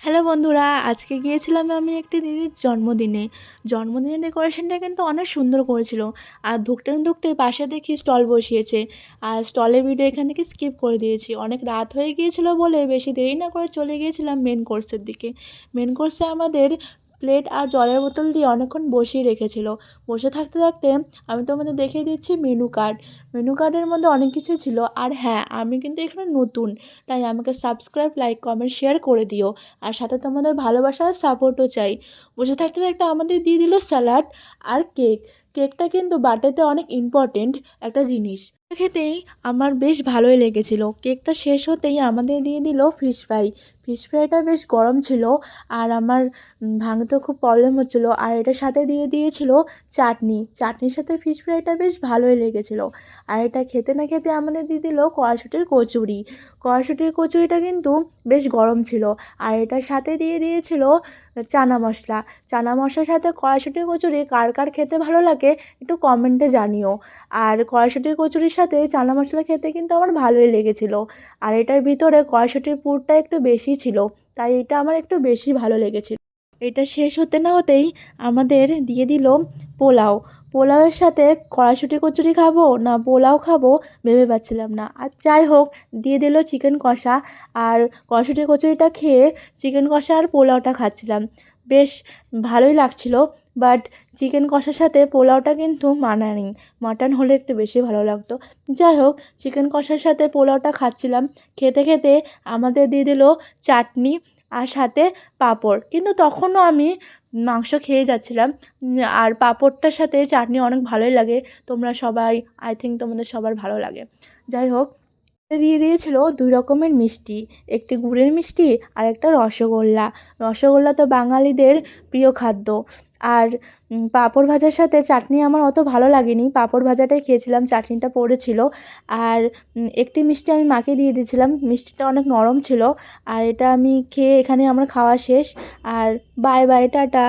Hello বন্ধুরা, আজকে গিয়েছিলাম আমি একটি দিদির জন্মদিনের ডেকোরেশনটা কিন্তু অনেক সুন্দর করেছিল। আর ঢুকতে না ঢুকতেই পাশে দেখি স্টল বসিয়েছে। আর স্টলের ভিডিও এখান থেকে স্কিপ করে দিয়েছি, অনেক রাত হয়ে গিয়েছিল বলে বেশি দেরি না করে চলে গিয়েছিলাম মেন কোর্সের দিকে। মেন কোর্সে আমাদের প্লেট আর জলের বোতল দিয়ে অনেকক্ষণ বসিয়ে রেখেছিল। বসে থাকতে থাকতে আমি তোমাদের দেখিয়ে দিচ্ছি মেনু কার্ডের মধ্যে অনেক কিছুই ছিল। আর হ্যাঁ, আমি কিন্তু এখানে নতুন, তাই আমাকে সাবস্ক্রাইব, লাইক, কমেন্ট, শেয়ার করে দিও। আর সাথে তোমাদের ভালোবাসা আর সাপোর্টও চাই। বসে থাকতে থাকতে আমাদের দিয়ে দিল স্যালাড আর কেকটা কিন্তু বার্থডেতে অনেক ইম্পর্টেন্ট একটা জিনিস। খেতেই আমার বেশ ভালোই লেগেছিল। কেকটা শেষ হতেই আমাদের দিয়ে দিল ফিশ ফ্রাইটা বেশ গরম ছিল। আর আমার ভাঙতেও খুব প্রবলেম হচ্ছিলো। আর এটার সাথে দিয়ে দিয়েছিল চাটনির সাথে ফিশ ফ্রাইটা বেশ ভালোই লেগেছিল। আর এটা খেতে না খেতে আমাদের দিয়ে দিল কড়াইশুঁটির কচুরিটা কিন্তু বেশ গরম ছিল। আর এটার সাথে দিয়ে দিয়েছিল চানা মশলার সাথে কড়াইশুঁটির কচুরি কার কার খেতে ভালো লাগে একটু কমেন্টে জানিও। আর কড়াইশুঁটির কচুরির সাথে চানা মশলা খেতে কিন্তু আমার ভালোই লেগেছিল। আর এটার ভিতরে কড়াইশুঁটির পুরটা একটু বেশি ছিল, তাই এটা আমার একটু বেশি ভালো লেগেছিল। এটা শেষ হতে না হতেই আমাদের দিয়ে দিল পোলাওয়ের সাথে কড়াইশুঁটি কচুরি খাবো না পোলাও খাবো ভেবে পাচ্ছিলাম না। আর যাই হোক, দিয়ে দিল চিকেন কষা। আর কড়াইশুঁটি কচুরিটা খেয়ে চিকেন কষা আর পোলাওটা খাচ্ছিলাম, বেশ ভালোই লাগছিল। বাট চিকেন কষার সাথে পোলাওটা কিন্তু মানায়নি, মাটন হলে একটু বেশি ভালো লাগতো। যাই হোক, চিকেন কষার সাথে পোলাওটা খাচ্ছিলাম, খেতে খেতে আমাদের দিয়ে দিল চাটনি আর সাথে পাঁপড়। কিন্তু তখনও আমি মাংস খেয়ে যাচ্ছিলাম। আর পাঁপড়টার সাথে চাটনি অনেক ভালোই লাগে। তোমরা সবাই, আই থিঙ্ক তোমাদের সবার ভালো লাগে। যাই হোক, দিয়ে দিয়েছিল 2 রকমের মিষ্টি, একটি গুড়ের মিষ্টি আর একটা রসগোল্লা। রসগোল্লা তো বাঙালিদের প্রিয় খাদ্য। আর পাঁপড় ভাজার সাথে চাটনি আমার অত ভালো লাগেনি, পাঁপড় ভাজাটাই খেয়েছিলাম, চাটনিটা পড়েছিল। আর একটি মিষ্টি আমি মাকে দিয়ে দিয়েছিলাম, মিষ্টিটা অনেক নরম ছিল। আর এটা আমি খেয়ে এখানে আমার খাওয়া শেষ। আর বাই বাই, টাটা।